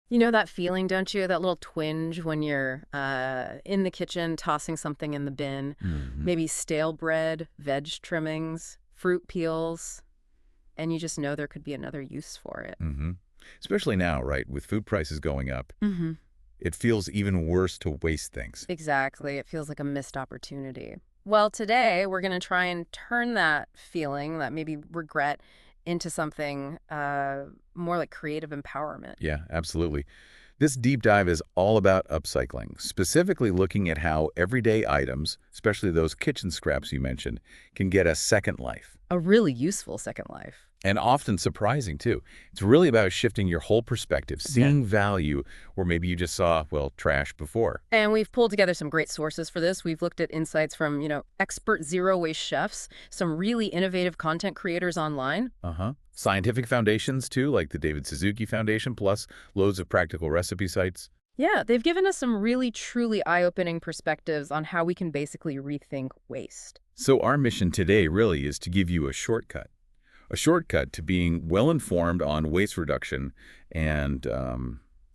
You know that feeling, don't you? That little twinge when you're in the kitchen tossing something in the bin. Hmm. Maybe stale bread, veg trimmings, fruit peels, and you just know there could be another use for it. Hmm. Especially now, right, with food prices going up, Mm-hmm. it feels even worse to waste things. Exactly. It feels like a missed opportunity. Well, today we're going to try and turn that feeling, that maybe regret, into something more like creative empowerment. Yeah, absolutely. This deep dive is all about upcycling, specifically looking at how everyday items, especially those kitchen scraps you mentioned, can get a second life. A really useful second life. And often surprising, too. It's really about shifting your whole perspective, Yeah. seeing value where maybe you just saw, well, trash before. And we've pulled together some great sources for this. We've looked at insights from, expert zero-waste chefs, some really innovative content creators online. Uh-huh. Scientific foundations, too, like the David Suzuki Foundation, plus loads of practical recipe sites. Yeah, they've given us some really, truly eye-opening perspectives on how we can basically rethink waste. So our mission today really is to give you a shortcut to being well-informed on waste reduction and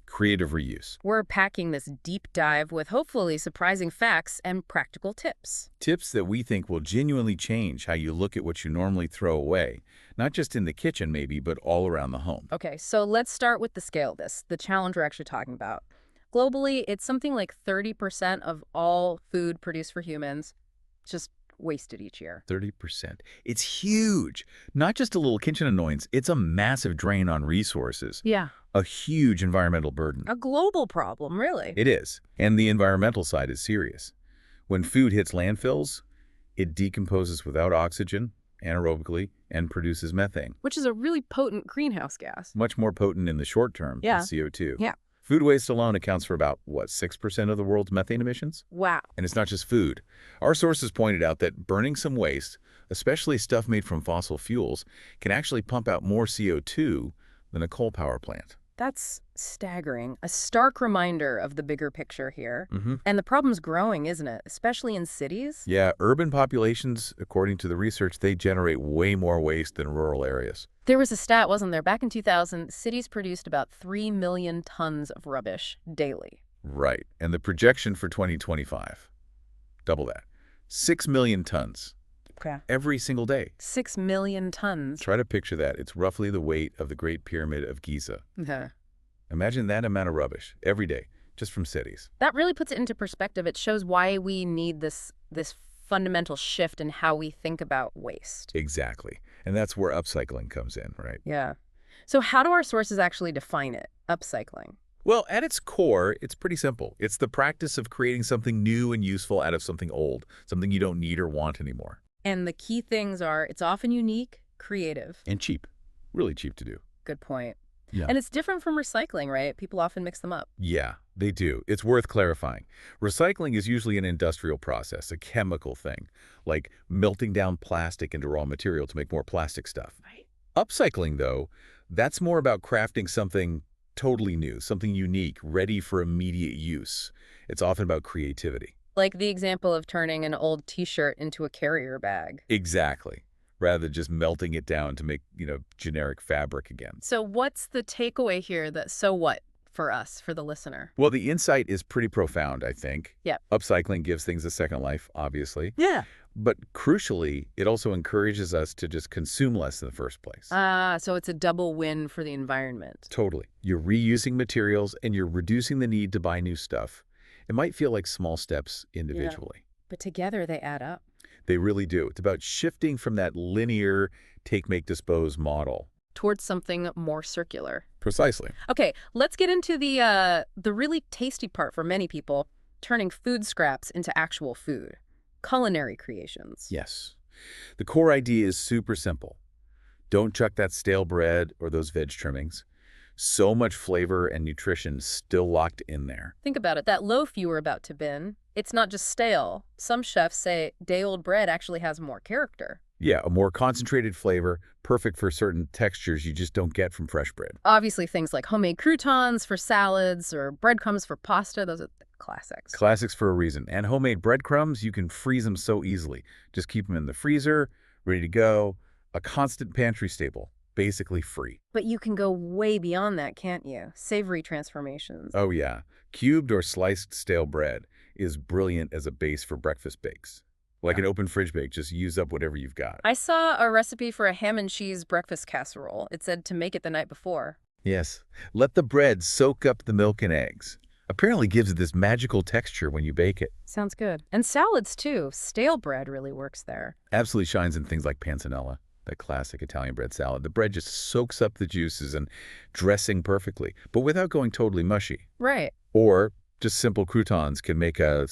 creative reuse. We're packing this deep dive with hopefully surprising facts and practical tips. Tips that we think will genuinely change how you look at what you normally throw away, not just in the kitchen maybe, but all around the home. Okay, so let's start with the scale of this, the challenge we're actually talking about. Globally, it's something like 30% of all food produced for humans just wasted each year. 30%. It's huge. Not just a little kitchen annoyance, it's a massive drain on resources, Yeah. a huge environmental burden. A global problem, really. It is. And the environmental side is serious. When food hits landfills, it decomposes without oxygen, anaerobically, and produces methane. Which is a really potent greenhouse gas. Much more potent in the short term Yeah. than CO2. Yeah. Food waste alone accounts for about, what, 6% of the world's methane emissions? Wow. And it's not just food. Our sources pointed out that burning some waste, especially stuff made from fossil fuels, can actually pump out more CO2 than a coal power plant. That's staggering. A stark reminder of the bigger picture here. Hmm. And the problem's growing, isn't it? Especially in cities. Yeah, urban populations, according to the research, they generate way more waste than rural areas. There was a stat, wasn't there? Back in 2000, cities produced about 3 million tons of rubbish daily. Right. And the projection for 2025, double that. 6 million tons Okay. every single day. 6 million tons. Try to picture that. It's roughly the weight of the Great Pyramid of Giza. Yeah. Imagine that amount of rubbish every day, just from cities. That really puts it into perspective. It shows why we need this fundamental shift in how we think about waste. Exactly. And that's where upcycling comes in, right? Yeah. So how do our sources actually define it? Upcycling. Well, at its core, it's pretty simple. It's the practice of creating something new and useful out of something old, something you don't need or want anymore. And the key things are it's often unique, creative. And cheap. Really cheap to do. Good point. Yeah. And it's different from recycling, right? People often mix them up. Yeah, they do. It's worth clarifying. Recycling is usually an industrial process, a chemical thing, like melting down plastic into raw material to make more plastic stuff. Right. Upcycling, though, that's more about crafting something totally new, something unique, ready for immediate use. It's often about creativity. Like the example of turning an old T-shirt into a carrier bag. Exactly. Rather than just melting it down to make, generic fabric again. So what's the takeaway here that so what for us, for the listener? Well, the insight is pretty profound, I think. Yep. Upcycling gives things a second life, obviously. Yeah. But crucially, it also encourages us to just consume less in the first place. So it's a double win for the environment. Totally. You're reusing materials and you're reducing the need to buy new stuff. It might feel like small steps individually. But together they add up. They really do. It's about shifting from that linear take, make, dispose model. Towards something more circular. Precisely. Okay, let's get into the really tasty part for many people, turning food scraps into actual food. Culinary creations. Yes. The core idea is super simple. Don't chuck that stale bread or those veg trimmings. So much flavor and nutrition still locked in there. Think about it. That loaf you were about to bin, it's not just stale. Some chefs say day-old bread actually has more character. Yeah, a more concentrated flavor, perfect for certain textures you just don't get from fresh bread. Obviously, things like homemade croutons for salads or breadcrumbs for pasta, those are the classics. Classics for a reason. And homemade breadcrumbs, you can freeze them so easily. Just keep them in the freezer, ready to go. A constant pantry staple, basically free. But you can go way beyond that, can't you? Savory transformations. Oh yeah, cubed or sliced stale bread is brilliant as a base for breakfast bakes. Like Yeah. an open fridge bake, just use up whatever you've got. I saw a recipe for a ham and cheese breakfast casserole. It said to make it the night before. Yes, let the bread soak up the milk and eggs. Apparently gives it this magical texture when you bake it. Sounds good. And salads, too. Stale bread really works there. Absolutely shines in things like panzanella, that classic Italian bread salad. The bread just soaks up the juices and dressing perfectly, but without going totally mushy. Right. Or just simple croutons can make a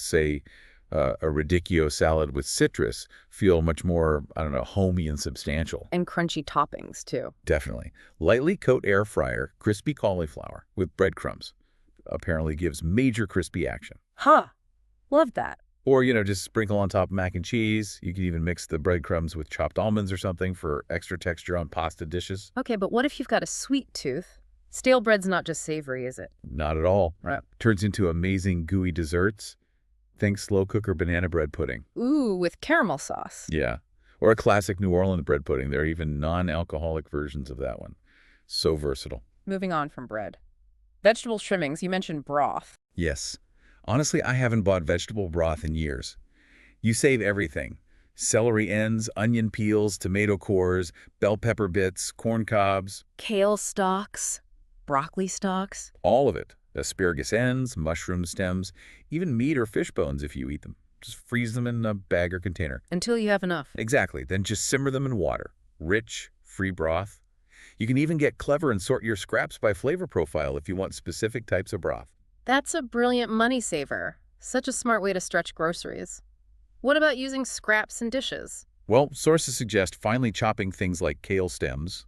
radicchio salad with citrus feel much more, I don't know, homey and substantial. And crunchy toppings, too. Definitely. Lightly coat air fryer crispy cauliflower with breadcrumbs. Apparently gives major crispy action. Huh. Love that. Or, just sprinkle on top of mac and cheese. You can even mix the breadcrumbs with chopped almonds or something for extra texture on pasta dishes. Okay, but what if you've got a sweet tooth? Stale bread's not just savory, is it? Not at all. Right. Turns into amazing gooey desserts. Think slow cooker banana bread pudding. Ooh, with caramel sauce. Yeah. Or a classic New Orleans bread pudding. There are even non-alcoholic versions of that one. So versatile. Moving on from bread. Vegetable trimmings, you mentioned broth. Yes. Honestly, I haven't bought vegetable broth in years. You save everything. Celery ends, onion peels, tomato cores, bell pepper bits, corn cobs. Kale stalks, broccoli stalks. All of it. Asparagus ends, mushroom stems, even meat or fish bones if you eat them. Just freeze them in a bag or container. Until you have enough. Exactly. Then just simmer them in water. Rich, free broth. You can even get clever and sort your scraps by flavor profile if you want specific types of broth. That's a brilliant money saver. Such a smart way to stretch groceries. What about using scraps in dishes? Well, sources suggest finely chopping things like kale stems,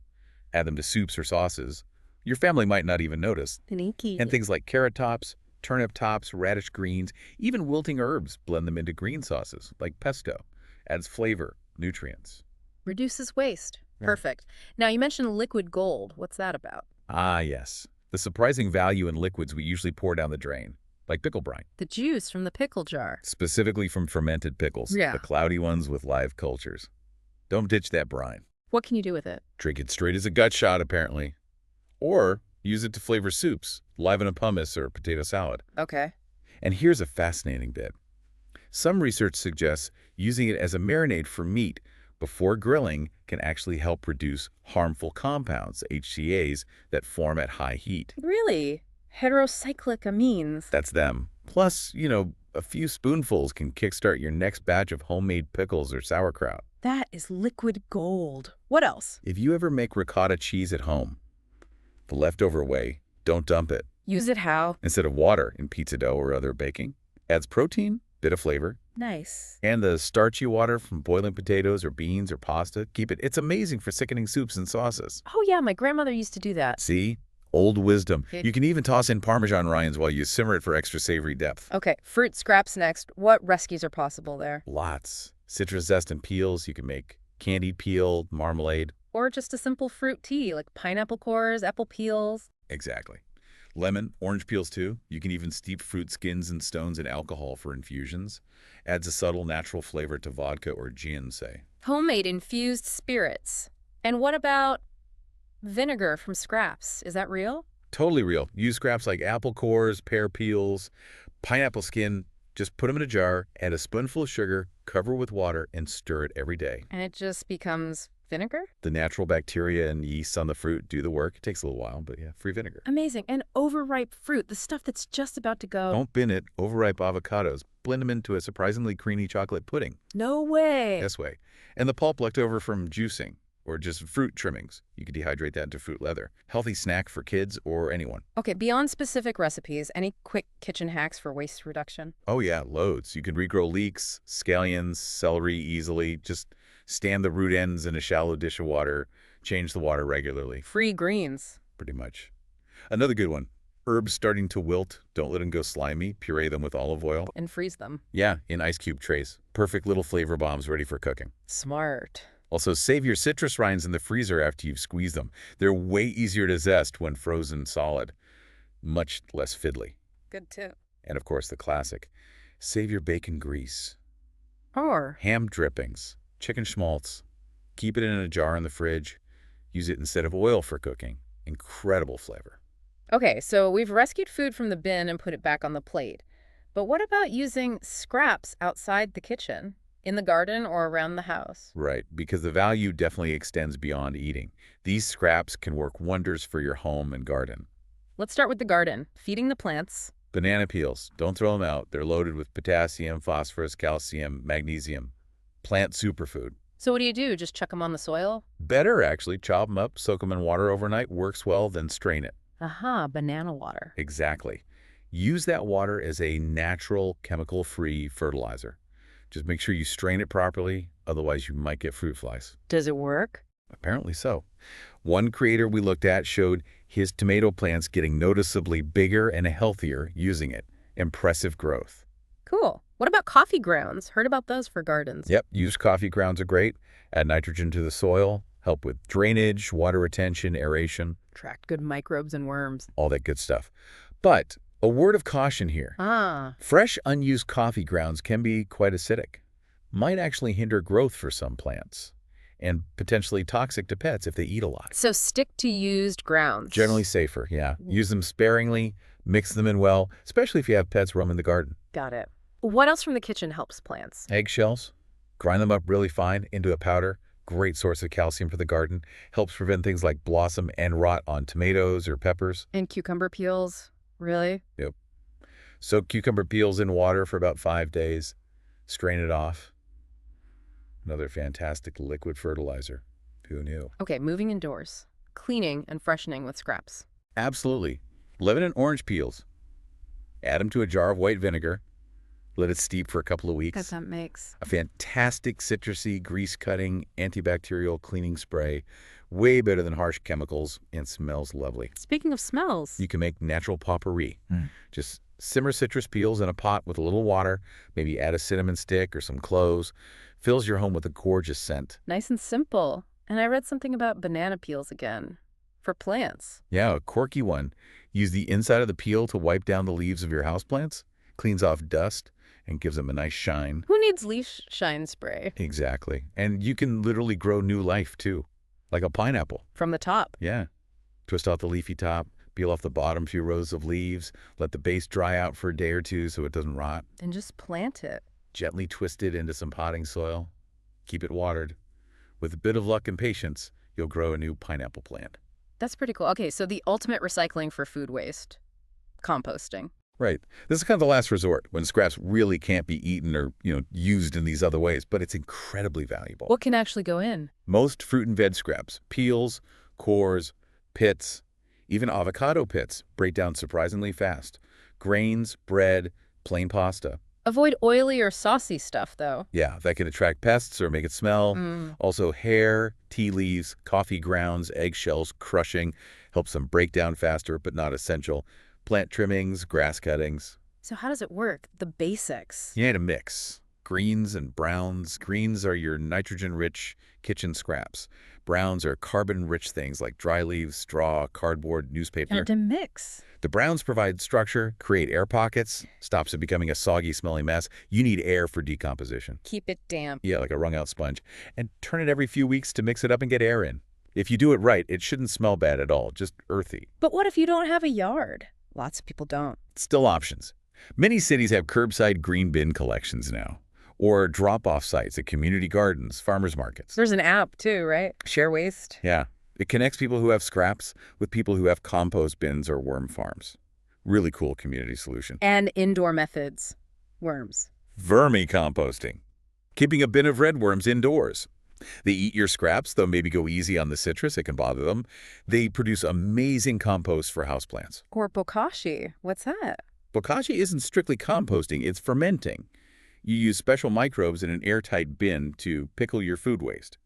add them to soups or sauces. Your family might not even notice. Sneaky. And things like carrot tops, turnip tops, radish greens, even wilting herbs, blend them into green sauces, like pesto. Adds flavor, nutrients. Reduces waste. Yeah. Perfect. Now, you mentioned liquid gold. What's that about? Ah, yes. The surprising value in liquids we usually pour down the drain, like pickle brine. The juice from the pickle jar. Specifically from fermented pickles, Yeah. the cloudy ones with live cultures. Don't ditch that brine. What can you do with it? Drink it straight as a gut shot, apparently. Or use it to flavor soups, liven a hummus or potato salad. Okay. And here's a fascinating bit. Some research suggests using it as a marinade for meat before grilling can actually help reduce harmful compounds, HCAs, that form at high heat. Really? Heterocyclic amines. That's them. Plus, a few spoonfuls can kickstart your next batch of homemade pickles or sauerkraut. That is liquid gold. What else? If you ever make ricotta cheese at home, the leftover way, don't dump it. Use it how? Instead of water in pizza dough or other baking. Adds protein, bit of flavor. Nice. And the starchy water from boiling potatoes or beans or pasta, keep it. It's amazing for thickening soups and sauces. Oh, yeah, my grandmother used to do that. See? Old wisdom. Okay. You can even toss in Parmesan rinds while you simmer it for extra savory depth. Okay, fruit scraps next. What rescues are possible there? Lots. Citrus zest and peels. You can make candied peel, marmalade. Or just a simple fruit tea, like pineapple cores, apple peels. Exactly. Lemon, orange peels too. You can even steep fruit skins and stones in alcohol for infusions. Adds a subtle natural flavor to vodka or gin, say. Homemade infused spirits. And what about vinegar from scraps? Is that real? Totally real. Use scraps like apple cores, pear peels, pineapple skin. Just put them in a jar, add a spoonful of sugar, cover with water, and stir it every day. And it just becomes vinegar? The natural bacteria and yeasts on the fruit do the work. It takes a little while, but yeah, free vinegar. Amazing. And overripe fruit, the stuff that's just about to go. Don't bin it. Overripe avocados. Blend them into a surprisingly creamy chocolate pudding. No way. This way. And the pulp left over from juicing or just fruit trimmings. You could dehydrate that into fruit leather. Healthy snack for kids or anyone. Okay, beyond specific recipes, any quick kitchen hacks for waste reduction? Oh yeah, loads. You can regrow leeks, scallions, celery easily. Just stand the root ends in a shallow dish of water. Change the water regularly. Free greens. Pretty much. Another good one. Herbs starting to wilt. Don't let them go slimy. Puree them with olive oil. And freeze them. Yeah, in ice cube trays. Perfect little flavor bombs ready for cooking. Smart. Also, save your citrus rinds in the freezer after you've squeezed them. They're way easier to zest when frozen solid. Much less fiddly. Good tip. And of course, the classic. Save your bacon grease. Or Ham drippings. Chicken schmaltz. Keep it in a jar in the fridge. Use it instead of oil for cooking. Incredible flavor. Okay, so we've rescued food from the bin and put it back on the plate. But what about using scraps outside the kitchen, in the garden or around the house? Right, because the value definitely extends beyond eating. These scraps can work wonders for your home and garden. Let's start with the garden, feeding the plants. Banana peels, don't throw them out. They're loaded with potassium, phosphorus, calcium, magnesium. Plant superfood. So what do? Just chuck them on the soil? Better, actually, chop them up, soak them in water overnight, works well, then strain it. Aha, banana water. Exactly. Use that water as a natural, chemical-free fertilizer. Just make sure you strain it properly, otherwise you might get fruit flies. Does it work? Apparently so. One creator we looked at showed his tomato plants getting noticeably bigger and healthier using it. Impressive growth. Cool. What about coffee grounds? Heard about those for gardens. Yep, used coffee grounds are great. Add nitrogen to the soil, help with drainage, water retention, aeration, Attract good microbes and worms. all that good stuff. But a word of caution here. Ah, Fresh, unused coffee grounds can be quite acidic. Might actually hinder growth for some plants, and potentially toxic to pets if they eat a lot. so stick to used grounds. Generally safer, yeah. Use them sparingly, mix them in well, especially if you have pets roaming the garden. Got it. What else from the kitchen helps plants? Eggshells, grind them up really fine into a powder. Great source of calcium for the garden. Helps prevent things like blossom and rot on tomatoes or peppers. And cucumber peels? Really? Yep. Soak cucumber peels in water for about 5 days. Strain it off. Another fantastic liquid fertilizer. Who knew? Okay, moving indoors. Cleaning and freshening with scraps. Absolutely. Lemon and orange peels. Add them to a jar of white vinegar. Let it steep for a couple of weeks. That makes. A fantastic citrusy, grease-cutting, antibacterial cleaning spray. Way better than harsh chemicals and smells lovely. Speaking of smells. You can make natural potpourri. Just simmer citrus peels in a pot with a little water, maybe add a cinnamon stick or some cloves. Fills your home with a gorgeous scent. Nice and simple. And I read something about banana peels again. For plants. Yeah, a quirky one. Use the inside of the peel to wipe down the leaves of your houseplants. Cleans off dust and gives them a nice shine. Who needs leaf shine spray? Exactly. And you can literally grow new life, too. Like a pineapple. From the top. Yeah. Twist out the leafy top, peel off the bottom few rows of leaves, let the base dry out for a day or two so it doesn't rot. And just plant it. Gently twist it into some potting soil. Keep it watered. With a bit of luck and patience, you'll grow a new pineapple plant. That's pretty cool. Okay, so the ultimate recycling for food waste. Composting. Right. This is kind of the last resort when scraps really can't be eaten or, used in these other ways, but it's incredibly valuable. What can actually go in? Most fruit and veg scraps, peels, cores, pits, even avocado pits break down surprisingly fast. Grains, bread, plain pasta. Avoid oily or saucy stuff, though. Yeah, that can attract pests or make it smell. Also hair, tea leaves, coffee grounds, eggshells, crushing. Helps them break down faster, but not essential. Plant trimmings, grass cuttings. So how does it work? The basics. You need a mix. Greens and browns. Greens are your nitrogen-rich kitchen scraps. Browns are carbon-rich things like dry leaves, straw, cardboard, newspaper. And to mix. The browns provide structure, create air pockets, stops it becoming a soggy, smelly mess. You need air for decomposition. Keep it damp. Yeah, like a wrung-out sponge. And turn it every few weeks to mix it up and get air in. If you do it right, it shouldn't smell bad at all, just earthy. But what if you don't have a yard? Lots of people don't. Still options. Many cities have curbside green bin collections now, or drop-off sites at community gardens, farmers markets. There's an app, too, right? Share waste. Yeah. It connects people who have scraps with people who have compost bins or worm farms. Really cool community solution. And indoor methods. Worms. Vermicomposting. Keeping a bin of redworms indoors. They eat your scraps, though maybe go easy on the citrus. It can bother them. They produce amazing compost for houseplants. Or bokashi. What's that? Bokashi isn't strictly composting, it's fermenting. You use special microbes in an airtight bin to pickle your food waste.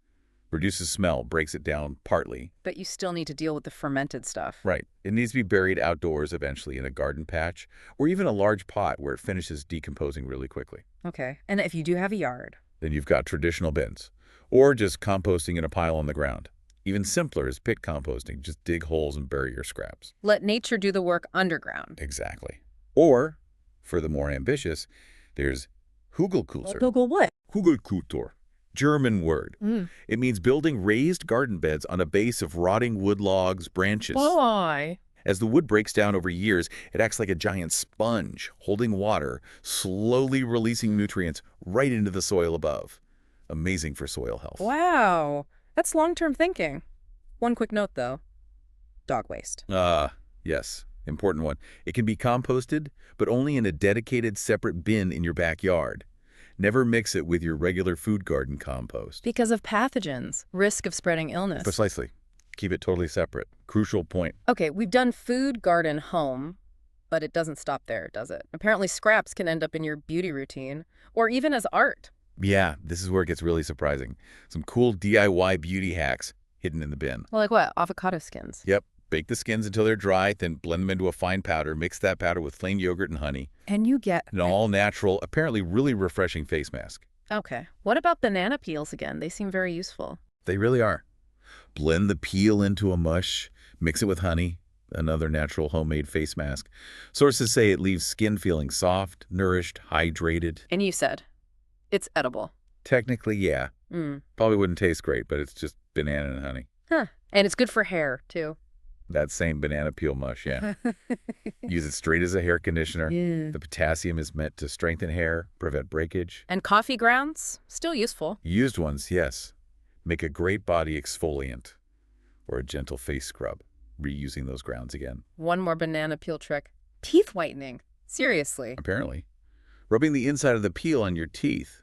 Reduces smell, breaks it down partly. But you still need to deal with the fermented stuff. Right. It needs to be buried outdoors eventually in a garden patch or even a large pot where it finishes decomposing really quickly. Okay. And if you do have a yard? Then you've got traditional bins. Or just composting in a pile on the ground. Even simpler is pit composting. Just dig holes and bury your scraps. Let nature do the work underground. Exactly. Or, for the more ambitious, there's Hugelkultur. Google what? Hugelkultur. German word. Mm. It means building raised garden beds on a base of rotting wood logs, branches. Boy. As the wood breaks down over years, it acts like a giant sponge, holding water, slowly releasing nutrients right into the soil above. Amazing for soil health. Wow. That's long-term thinking. One quick note, though. Dog waste. Yes, important one. It can be composted, but only in a dedicated separate bin in your backyard. Never mix it with your regular food garden compost. Because of pathogens, risk of spreading illness. Precisely. Keep it totally separate. Crucial point. Okay, we've done food, garden, home, but it doesn't stop there, does it? Apparently scraps can end up in your beauty routine, or even as art. Yeah, this is where it gets really surprising. Some cool DIY beauty hacks hidden in the bin. Well, like what? Avocado skins. Yep. Bake the skins until they're dry, then blend them into a fine powder. Mix that powder with plain yogurt and honey. And you get... An all-natural, apparently really refreshing face mask. Okay. What about banana peels again? They seem very useful. They really are. Blend the peel into a mush, mix it with honey, another natural homemade face mask. Sources say it leaves skin feeling soft, nourished, hydrated. And you said it's edible. Technically, yeah. Probably wouldn't taste great, but it's just banana and honey. Huh. And it's good for hair, too. That same banana peel mush, yeah. Use it straight as a hair conditioner. Yeah. The potassium is meant to strengthen hair, prevent breakage. And coffee grounds? Still useful. Used ones, yes. Make a great body exfoliant or a gentle face scrub, reusing those grounds again. One more banana peel trick. Teeth whitening. Seriously. Apparently. Rubbing the inside of the peel on your teeth.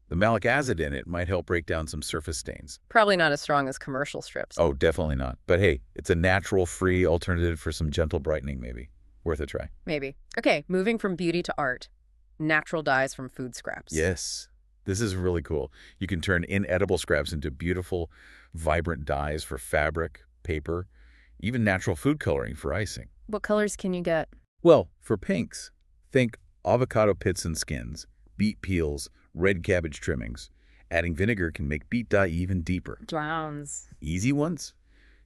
The malic acid in it might help break down some surface stains. Probably not as strong as commercial strips. Oh, definitely not. But hey, it's a natural, free alternative for some gentle brightening, maybe. Worth a try. Maybe. Okay, moving from beauty to art. Natural dyes from food scraps. Yes. This is really cool. You can turn inedible scraps into beautiful, vibrant dyes for fabric, paper, even natural food coloring for icing. What colors can you get? Well, for pinks, think avocado pits and skins, beet peels, red cabbage trimmings. Adding vinegar can make beet dye even deeper. Browns. Easy ones?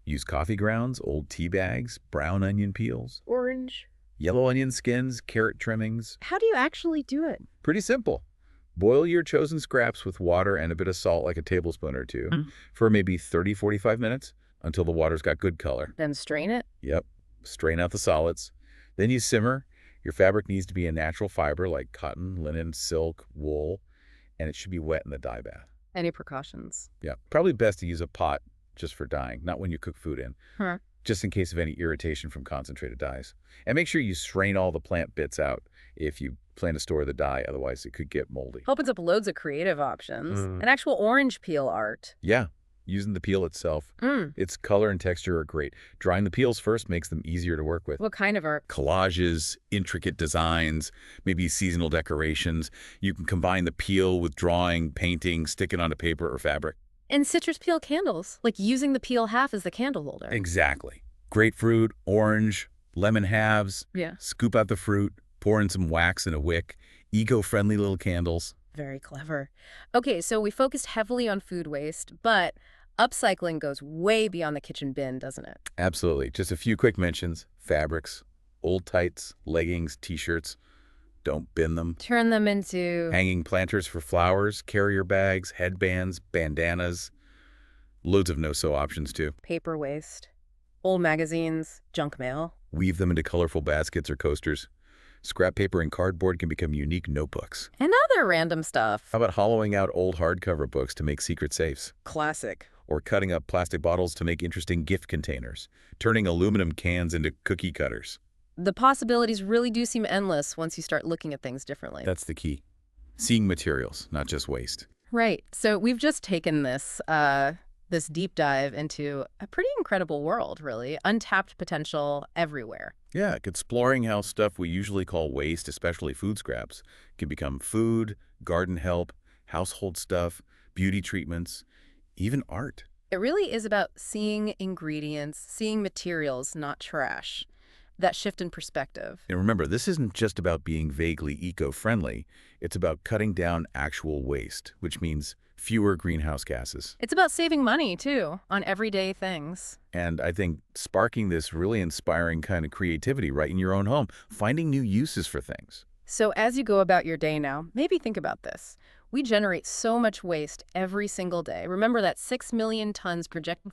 Use coffee grounds, old tea bags, brown onion peels, Orange. yellow onion skins, carrot trimmings. How do you actually do it? Pretty simple. Boil your chosen scraps with water and a bit of salt, like a tablespoon or two, for maybe 30-45 minutes until the water's got good color. Then strain it? Yep. Strain out the solids. Then you simmer. Your fabric needs to be a natural fiber like cotton, linen, silk, wool, and it should be wet in the dye bath. Any precautions? Yeah. Probably best to use a pot just for dyeing, not when you cook food in. Huh. Just in case of any irritation from concentrated dyes. And make sure you strain all the plant bits out if you plan to store the dye, otherwise it could get moldy. Opens up loads of creative options. An actual orange peel art. Yeah, using the peel itself. Its color and texture are great. Drying the peels first makes them easier to work with. What kind of art? Collages, intricate designs, maybe seasonal decorations. You can combine the peel with drawing, painting, stick it onto paper or fabric. And citrus peel candles, like using the peel half as the candle holder. Exactly. Grapefruit, orange, lemon halves. Yeah. Scoop out the fruit, pour in some wax in a wick. Eco-friendly little candles. Very clever. Okay, so we focused heavily on food waste, but upcycling goes way beyond the kitchen bin, doesn't it? Absolutely. Just a few quick mentions. Fabrics, old tights, leggings, t-shirts. Don't bin them. Turn them into... Hanging planters for flowers, carrier bags, headbands, bandanas. Loads of no-sew options, too. paper waste, old magazines, junk mail. Weave them into colorful baskets or coasters. Scrap paper and cardboard can become unique notebooks. And other random stuff. How about hollowing out old hardcover books to make secret safes? Classic. Or cutting up plastic bottles to make interesting gift containers. Turning aluminum cans into cookie cutters. The possibilities really do seem endless once you start looking at things differently. That's the key. Seeing materials, not just waste. Right. So we've just taken this this deep dive into a pretty incredible world, really. Untapped potential everywhere. Yeah, exploring how stuff we usually call waste, especially food scraps, can become food, garden help, household stuff, beauty treatments, even art. It really is about seeing ingredients, seeing materials, not trash. That shift in perspective. And remember, this isn't just about being vaguely eco-friendly. It's about cutting down actual waste, which means fewer greenhouse gases. It's about saving money, too, on everyday things. And I think sparking this really inspiring kind of creativity right in your own home, finding new uses for things. So as you go about your day now, maybe think about this. We generate so much waste every single day. Remember that 6 million tons projected.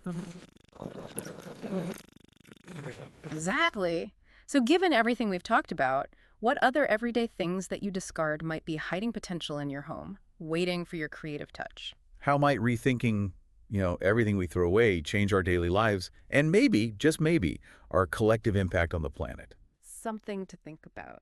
Exactly. So, given everything we've talked about, what other everyday things that you discard might be hiding potential in your home, waiting for your creative touch? How might rethinking, everything we throw away change our daily lives and maybe, just maybe, our collective impact on the planet? Something to think about.